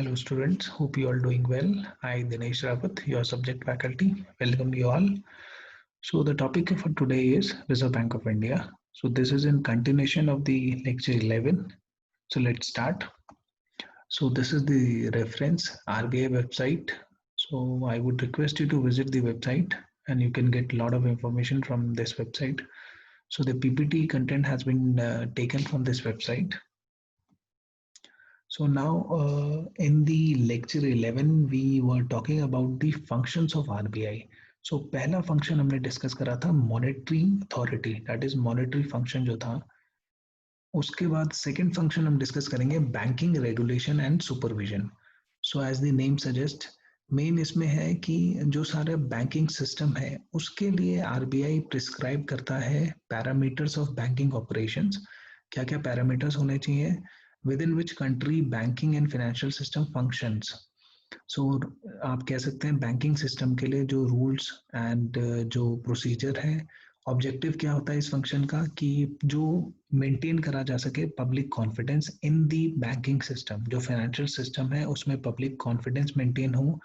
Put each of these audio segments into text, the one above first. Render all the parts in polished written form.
Hello students, hope you all doing well. I Dinesh Rawat, your subject faculty. Welcome you all. So the topic for today is Reserve Bank of India. So this is in continuation of the lecture 11. So let's start. So this is the reference RBI website. So I would request you to visit the website and you can get a lot of information from this website. So the PPT content has been taken from this website. So now in the lecture 11 we were talking about the functions of RBI. So पहला function हमने discuss करा था monetary authority, that is monetary function जो था. उसके बाद second function हम discuss करेंगे banking regulation and supervision. So as the name suggests, main इसमें है कि जो सारा बैंकिंग सिस्टम है उसके लिए आरबीआई प्रिस्क्राइब करता है पैरामीटर्स ऑफ बैंकिंग ऑपरेशंस. क्या क्या पैरामीटर्स होने चाहिए within which country banking and financial system functions. So आप कह सकते हैं बैंकिंग सिस्टम के लिए जो रूल्स एंड जो प्रोसीजर है, ऑब्जेक्टिव क्या होता है इस फंक्शन का कि जो मेंटेन करा जा सके पब्लिक कॉन्फिडेंस इन दी बैंकिंग सिस्टम. जो फाइनेंशियल सिस्टम है उसमें पब्लिक कॉन्फिडेंस मेंटेन हो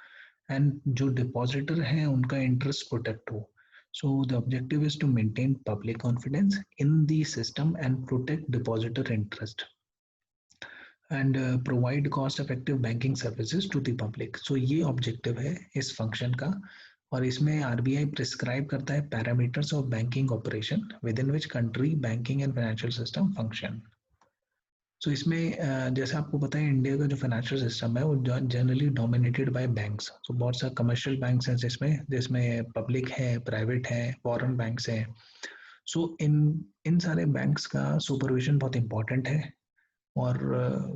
एंड जो डिपॉजिटर हैं उनका इंटरेस्ट प्रोटेक्ट हो. So the objective is to maintain public confidence in the system and protect depositor interest and provide cost effective banking services to the public. So ये objective है इस function का और इसमें RBI prescribe करता है parameters of banking operation within which country banking and financial system function. So इसमें जैसे आपको पता है इंडिया का जो फाइनेंशियल सिस्टम है वो जनरली डोमिनेटेड बाय बैंक्स. तो बहुत सारे कमर्शियल बैंक्स हैं जिसमें पब्लिक है, प्राइवेट है, फॉरेन बैंक्स हैं. सो इन सारे बैंक्स का सुपरविजन बहुत इंपॉर्टेंट है. और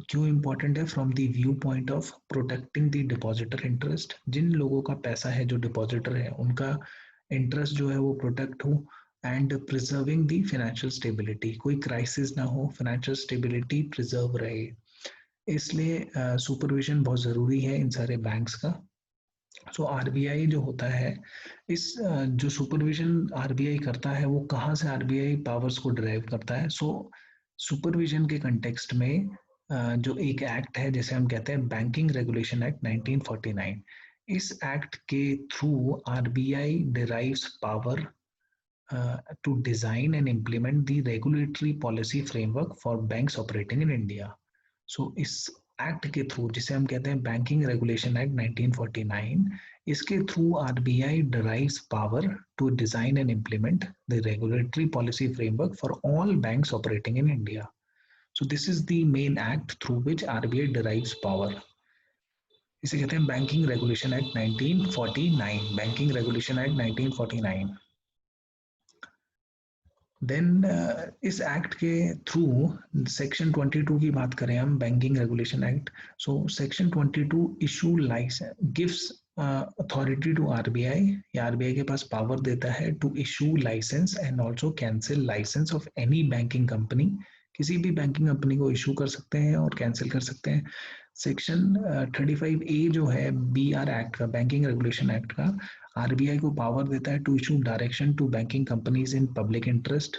क्यों इम्पोर्टेंट है? From the view point of protecting the depositor interest. जिन लोगों का पैसा है जो डिपॉजिटर है उनका इंटरेस्ट जो है वो प्रोटेक्ट हो and preserving the financial stability. कोई क्राइसिस ना हो, फाइनेंशियल स्टेबिलिटी प्रिजर्व रहे. इसलिए सुपरविजन बहुत ज़रूरी है इन सारे बैंक्स का. सो आरबीआई जो होता है इस जो सुपरविजन आरबीआई करता है वो कहाँ से आरबीआई पावर्स को ड्राइव करता है. सो सुपरविजन के कंटेक्स्ट में जो एक एक्ट है जिसे हम कहते हैं बैंकिंग रेगुलेशन एक्ट 1949. इस एक्ट के through RBI derives power to design and implement the regulatory policy framework for banks operating in India. So इस एक्ट के थ्रू जिसे हम कहते हैं बैंकिंग रेगुलेशन एक्ट 1949, इसके through RBI derives power to design and implement the regulatory policy framework for all banks operating in India. So this is the main act through which RBI derives power. इसे कहते हैं banking regulation act 1949. Banking regulation act 1949. Then इस act के through section 22 की बात करें हम, banking regulation act. So section 22 issue licence gives authority to RBI. या आरबीआई के पास पावर देता है to issue licence and also cancel licence of any banking company. किसी भी बैंकिंग कंपनी को इशू कर सकते हैं और कैंसिल कर सकते हैं. सेक्शन 35A जो है BR एक्ट का, बैंकिंग रेगुलेशन एक्ट का, आरबीआई को पावर देता है to issue direction to banking companies in public interest.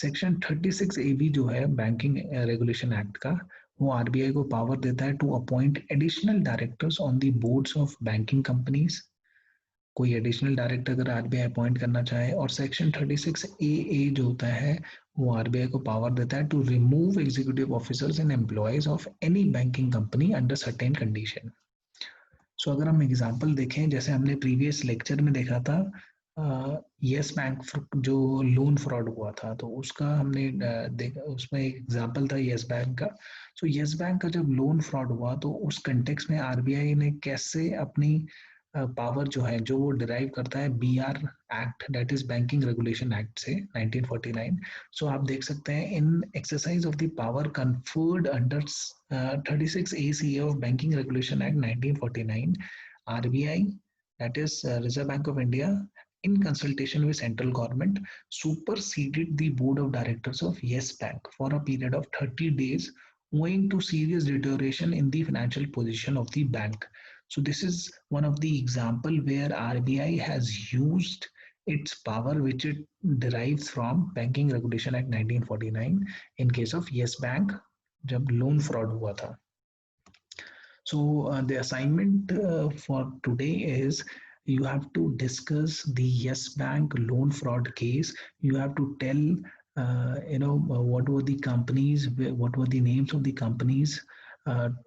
Section 36AB जो है बैंकिंग रेगुलेशन एक्ट का, वो आरबीआई को पावर देता है to appoint additional directors on the boards of banking companies. कोई एडिशनल डायरेक्टर अगर आरबीआई अपॉइंट करना चाहे. और सेक्शन 36AA जो होता है वो आरबीआई को पावर देता है to remove executive officers and employees of any banking company under certain condition. So अगर हम एग्जांपल देखें, जैसे हमने प्रीवियस लेक्चर में देखा था यस बैंक जो लोन फ्रॉड हुआ था, तो उसका हमने देखा, उसमें एक एग्जांपल था यस बैंक का. सो यस बैंक का जब लोन फ्रॉड हुआ तो उस कंटेक्स्ट में आरबीआई ने कैसे अपनी पावर जो है जो वो डिराइव करता है BR act, that is banking regulation act से 1949. सो आप देख सकते हैं in exercise of the power conferred under 36A of banking regulation act 1949, RBI, that is Reserve Bank of India, in consultation with central government, superseded the board of directors of Yes Bank for a period of 30 days owing to serious deterioration in the financial position of the bank. So this is one of the example where RBI has used its power which it derives from Banking Regulation Act 1949 in case of Yes Bank जब loan fraud हुआ था. So the assignment for today is you have to discuss the Yes Bank loan fraud case. You have to tell what were the companies, what were the names of the companies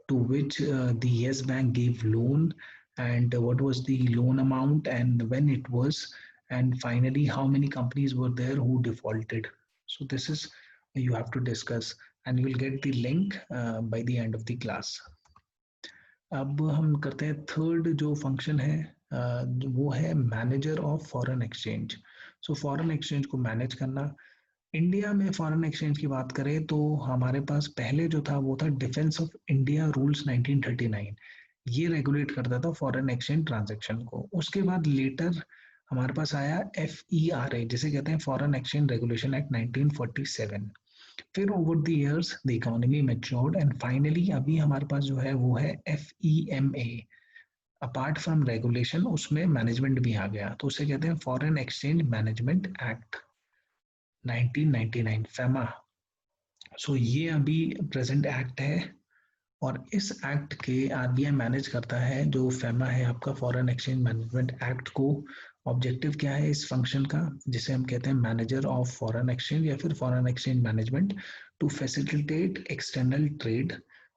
to which the Yes Bank gave loan, and what was the loan amount and when it was, and finally how many companies were there who defaulted. So this is you have to discuss, and you will get the link by the end of the class. अब हम करते हैं third जो function है वो है manager of foreign exchange. So foreign exchange को manage करना. इंडिया में फॉरेन एक्सचेंज की बात करें तो हमारे पास पहले जो था वो था डिफेंस ऑफ इंडिया रूल्स 1939. ये रेगुलेट करता था फॉरेन एक्सचेंज ट्रांजैक्शन को. उसके बाद लेटर हमारे पास आया FERA जिसे कहते हैं फॉरेन एक्सचेंज रेगुलेशन एक्ट 1947. फिर over the years the economy matured and finally अभी हमारे पास जो है वो है FEMA. अपार्ट फ्रॉम रेगुलेशन उसमें मैनेजमेंट भी आ गया तो उसे कहते हैं foreign exchange management act 1999 FEMA. So ये अभी प्रेजेंट एक्ट है और इस एक्ट के RBI मैनेज करता है. जो फेमा है आपका फॉरेन एक्सचेंज मैनेजमेंट एक्ट को ऑब्जेक्टिव क्या है इस फंक्शन का जिसे हम कहते हैं मैनेजर ऑफ फॉरेन एक्सचेंज या फिर foreign exchange management. To facilitate external trade.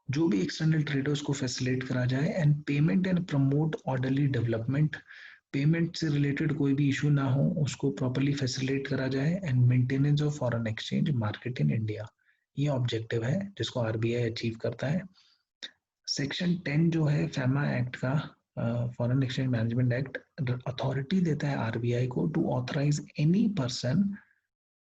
जो भी एक्सटर्नल ट्रेड है उसको फैसिलिटेट करा जाए and payment and promote orderly development. Payment से रिलेटेड कोई भी इशू ना हो उसको प्रॉपर्ली फैसिलिटेट करा जाए and maintenance of foreign exchange market in India. ये ऑब्जेक्टिव है जिसको RBI अचीव करता है. सेक्शन 10 जो है फेमा एक्ट का foreign exchange management act authority देता है RBI को टू ऑथराइज एनी पर्सन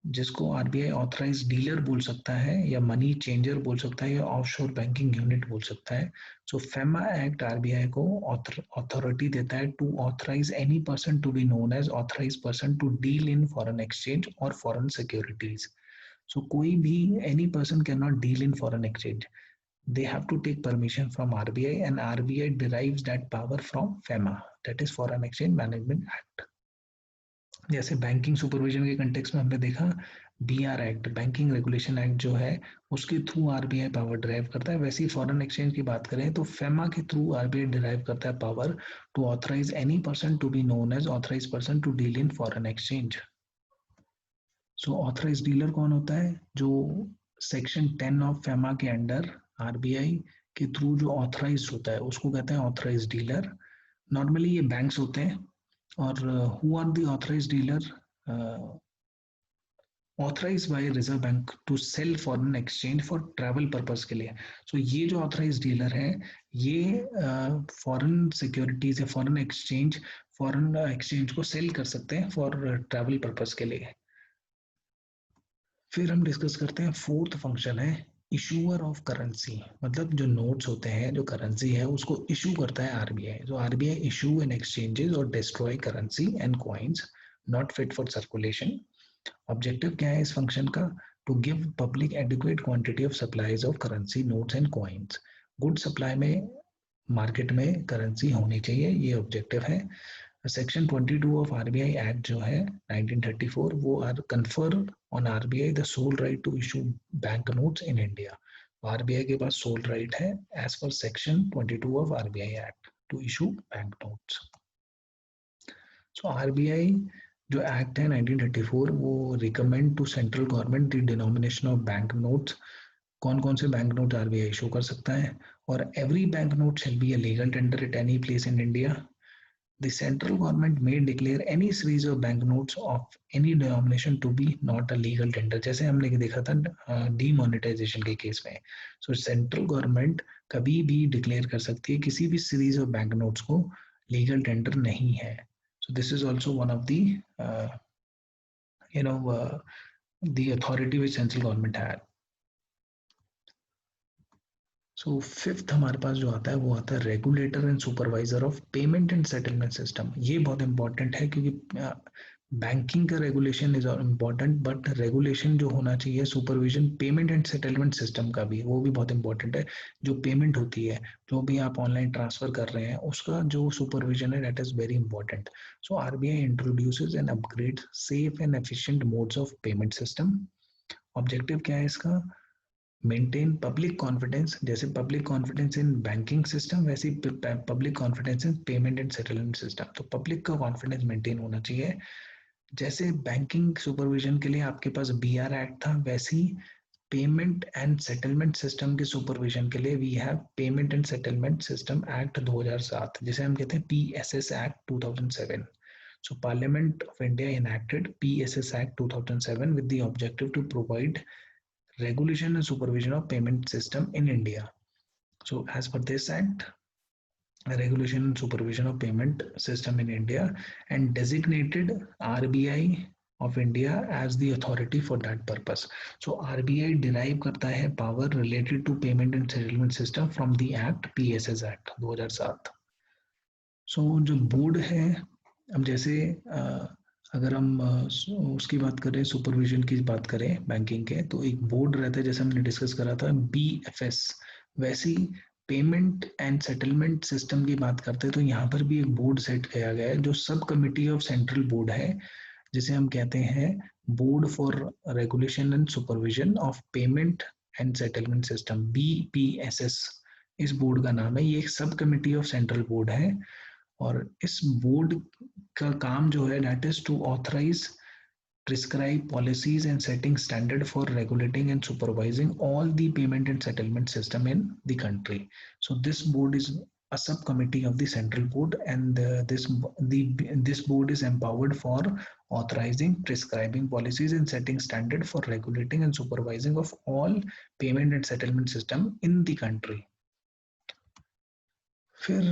जिसको RBI ऑथराइज डीलर बोल सकता है या मनी चेंजर बोल सकता है या ऑफशोर बैंकिंग यूनिट बोल सकता है. सो फेमा एक्ट RBI को अथॉरिटी देता है to authorise any person to be known as authorise person to deal in foreign exchange और फॉरेन सिक्योरिटीज. सो कोई भी any person can not deal in foreign exchange. They have to take permission from RBI and RBI derives that power from FEMA, that is Foreign Exchange Management Act. जैसे banking supervision के context में हमने देखा BR act banking regulation act जो है उसके through RBI power drive करता है. वैसे ही फॉरेन एक्सचेंज की बात करें तो फेमा के थ्रू RBI ड्राइव करता है power to authorise any person to be known as authorise person to deal in foreign exchange. So authorise dealer कौन होता है? जो सेक्शन 10 ऑफ फेमा के अंडर RBI के थ्रू जो ऑथराइज होता है उसको कहते हैं ऑथराइज डीलर. नॉर्मली ये बैंक्स होते हैं और who are the authorise dealer? Authorise by reserve bank to sell foreign exchange for travel purpose के लिए. सो ये जो ऑथराइज डीलर है ये फॉरेन सिक्योरिटीज या फॉरेन एक्सचेंज को सेल कर सकते हैं फॉर ट्रैवल पर्पस के लिए. फिर हम डिस्कस करते हैं फोर्थ फंक्शन है इशूअर ऑफ करेंसी. मतलब जो नोट्स होते हैं जो करेंसी है उसको इशू करता है RBI. जो RBI इशू इन एक्सचेंजेस और destroy currency and coins not fit for circulation. Objective क्या है इस फंक्शन का? To give public adequate quantity of supplies of currency notes and coins. Good supply में मार्केट में करेंसी होनी चाहिए, ये ऑब्जेक्टिव है. सेक्शन 22 ऑफ RBI एक्ट जो है 1934 वो confer on RBI the sole right to issue bank notes in India. RBI के पास सोल राइट है as per section 22 of RBI act to issue bank notes. So RBI जो act है 1934 वो recommend to central government the denomination of bank notes. कौन कौन से bank note RBI issue कर सकता है? और every bank note shall be a legal tender at any place in India. The central government may declare any series of banknotes of any denomination to be not a legal tender. जैसे हमने देखा था demonetization के case में. So central government कभी भी declare कर सकती है किसी भी series of banknotes को legal tender नहीं है. So this is also one of the the authority which central government had. So fifth हमारे पास जो आता है वो आता है regulator and supervisor of payment and settlement system. ये बहुत इंपॉर्टेंट है क्योंकि बैंकिंग का regulation is important but regulation जो होना चाहिए supervision payment and settlement system का भी वो भी बहुत इंपॉर्टेंट है. जो पेमेंट होती है जो भी आप ऑनलाइन ट्रांसफर कर रहे हैं उसका जो सुपरविजन है that is very important. So RBI introduces and upgrade safe and efficient modes of payment system. Objective क्या है इसका? मेंटेन पब्लिक कॉन्फिडेंस, जैसे public confidence in banking system वैसे public confidence in payment and settlement system. तो public का confidence maintain होना चाहिए। जैसे बैंकिंग सुपरविजन के लिए आपके पास BR एक्ट था, वैसी पेमेंट एंड सेटलमेंट सिस्टम के सुपरविजन के लिए we have payment and settlement system act 2007, जिसे हम कहते हैं PSS act 2007। So Parliament of India enacted PSS Act 2007 with the objective to provide regulation and supervision of payment system in India. So as per this act, regulation and supervision of payment system in India, and designated RBI of India as the authority for that purpose. So RBI derive करता है power related to payment and settlement system from the act PSS Act 2007. So जो board है, अब जैसे अगर हम उसकी बात करें, सुपरविजन की बात करें बैंकिंग के, तो एक बोर्ड रहता है जैसे हमने डिस्कस करा था BFS। वैसी पेमेंट एंड सेटलमेंट सिस्टम की बात करते हैं तो यहाँ पर भी एक बोर्ड सेट किया गया है जो सब कमिटी ऑफ सेंट्रल बोर्ड है, जिसे हम कहते हैं board for regulation and supervision of payment and settlement system, BPSS इस बोर्ड का नाम है। ये एक सब कमिटी ऑफ सेंट्रल बोर्ड है और इस बोर्ड का काम जो है that is to authorise, prescribe policies and setting standard for regulating and supervising all the payment and settlement system in the country. So this board is a subcommittee of the central board, and this board is empowered for authorizing, prescribing policies and setting standard for regulating and supervising of all payment and settlement system in the country. फिर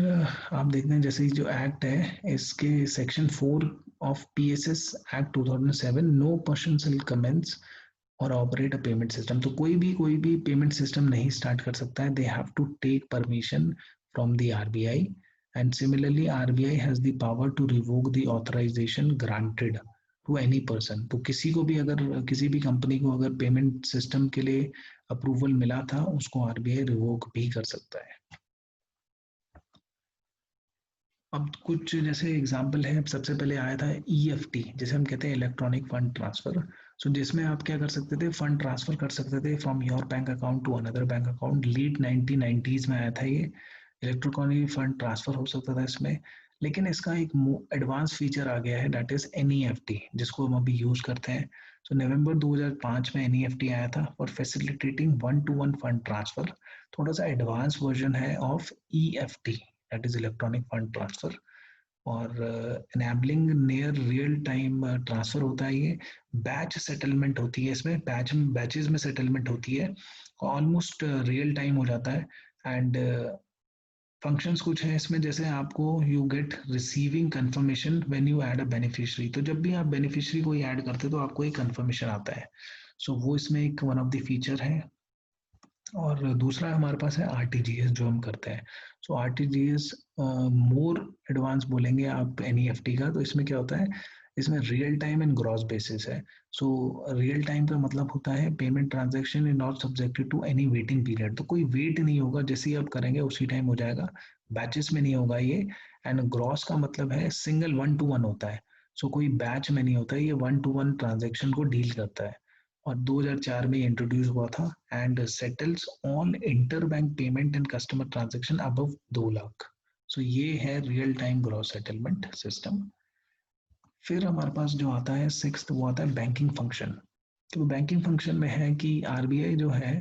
आप देखते हैं जैसे जो act है इसके section 4 of PSS act 2007, no person shall commence और operate a payment system. तो कोई भी पेमेंट सिस्टम नहीं स्टार्ट कर सकता है, they have to take permission from the RBI, and similarly RBI has the power to revoke the authorisation granted to any person. तो किसी को भी, अगर किसी भी कंपनी को अगर पेमेंट सिस्टम के लिए अप्रूवल मिला था उसको RBI रिवोक भी कर सकता है। अब कुछ जैसे एग्जांपल है, सबसे पहले आया था EFT, जैसे हम कहते हैं इलेक्ट्रॉनिक फंड ट्रांसफर। सो जिसमें आप क्या कर सकते थे, फंड ट्रांसफर कर सकते थे from your bank account to another bank account. Late 1990s में आया था ये इलेक्ट्रॉनिक फंड ट्रांसफर हो सकता था इसमें, लेकिन इसका एक एडवांस फीचर आ गया है दैट इज NEFT, जिसको हम अभी यूज करते हैं। सो नवंबर 2005 में NEFT आया था for facilitating 1-to-1 fund transfer. थोड़ा सा एडवांस वर्जन है of EFT, that is electronic fund transfer, और enabling near real time transfer होता है। ये बैच सेटलमेंट होती है, इसमें बैचेस में सेटलमेंट होती है, ऑलमोस्ट रियल टाइम हो जाता है। एंड फंक्शंस कुछ है इसमें, जैसे आपको you get receiving confirmation when you add a beneficiary. तो जब भी आप बेनिफिशियरी को ऐड करते हो तो आपको एक कंफर्मेशन आता है। सो वो इसमें एक वन ऑफ द फीचर है। और दूसरा हमारे पास है RTGS जो हम करते हैं। सो RTGS मोर एडवांस बोलेंगे आप NEFT का। तो इसमें क्या होता है, इसमें real time and gross basis है। सो रियल टाइम का मतलब होता है payment transaction is not subjected to any waiting period. तो कोई वेट नहीं होगा, जैसे ही आप करेंगे उसी टाइम हो जाएगा, बैचेस में नहीं होगा ये। एंड ग्रॉस का मतलब है सिंगल 1-to-1 होता है। सो कोई बैच में नहीं होता है, ये 1-to-1 ट्रांजेक्शन को डील करता है। और 2004 में इंट्रोड्यूस हुआ था and settles on inter bank payment and customer transaction above 2 lakh. So ये है real time gross settlement system. फिर हमारे पास जो आता है सिक्स्थ, वो आता है बैंकिंग फंक्शन। तो बैंकिंग फंक्शन में है कि RBI जो है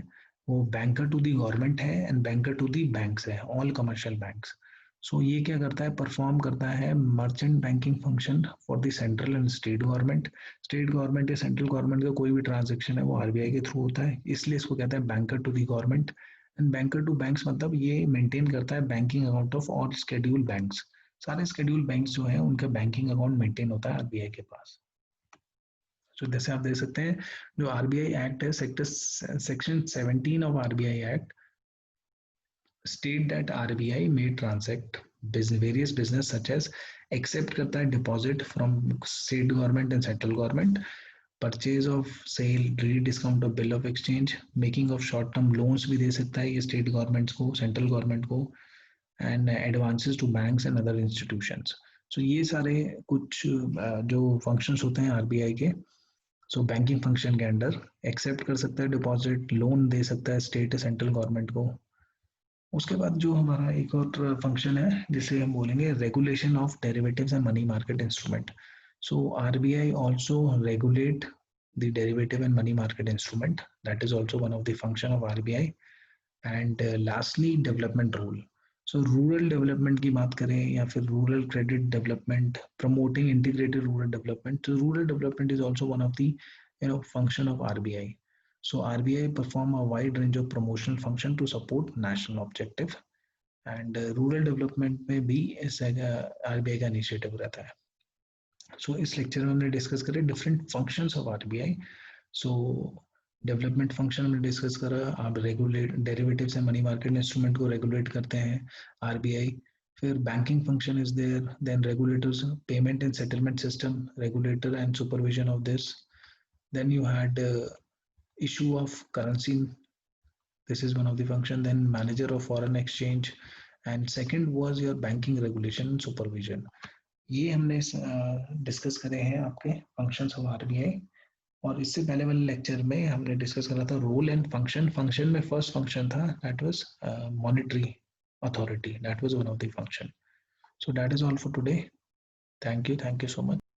वो बैंकर टू दी गवर्नमेंट है and banker to the banks है, ऑल कमर्शियल बैंक्स। सो ये क्या करता है, परफॉर्म करता है merchant banking function for the central and state government. State government या सेंट्रल गवर्नमेंट का कोई भी ट्रांजेक्शन है वो RBI के थ्रू होता है, इसलिए इसको कहते हैं banker to the government. And banker to banks मतलब ये मेंटेन करता है banking account of all schedule banks. सारे शेड्यूल बैंक्स जो है उनका बैंकिंग अकाउंट मेंटेन होता है RBI के पास। तो जैसे आप देख सकते हैं जो RBI एक्ट है, section 17 of RBI act state that RBI may transact various business such as accept करता है deposit from state government and central government, purchase of sale, rediscount of bill of exchange, making of short term loans भी दे सकता है ये state governments को, central government को, and advances to banks and other institutions. So ये सारे कुछ जो functions होते हैं RBI के। सो बैंकिंग फंक्शन के अंडर एक्सेप्ट कर सकता है डिपॉजिट, लोन दे सकता है स्टेट सेंट्रल गवर्नमेंट को। उसके बाद जो हमारा एक और फंक्शन है जिसे हम बोलेंगे regulation of derivatives and money market instrument. So RBI also regulate the derivative and money market instrument. That is also one of the function of RBI. And lastly, development role. So rural development की बात करें या फिर rural credit development, promoting integrated rural development. So rural development is also one of the function of RBI. So RBI perform a wide range of promotional function to support national objective. And rural development में भी इस RBI का initiative रहता है। सो इस lecture में हमने discuss करे different functions of RBI. So development function हमने डिस्कस करा, आप regulate derivatives and money market instrument को रेगुलेट करते हैं आरबीआई। फिर banking function is there, then regulators, payment and settlement system, regulator and supervision of this. Then you had issue of currency, this is one of the function, then manager of foreign exchange, and second was your banking regulation and supervision। ये हमने discuss करे हैं आपके functions of RBI. और इससे पहले वाले lecture में हमने डिस्कस करा था रोल एंड फंक्शन। फंक्शन में फर्स्ट फंक्शन था that was monetary authority, that was one of the function. So that is all for today. Thank you so much.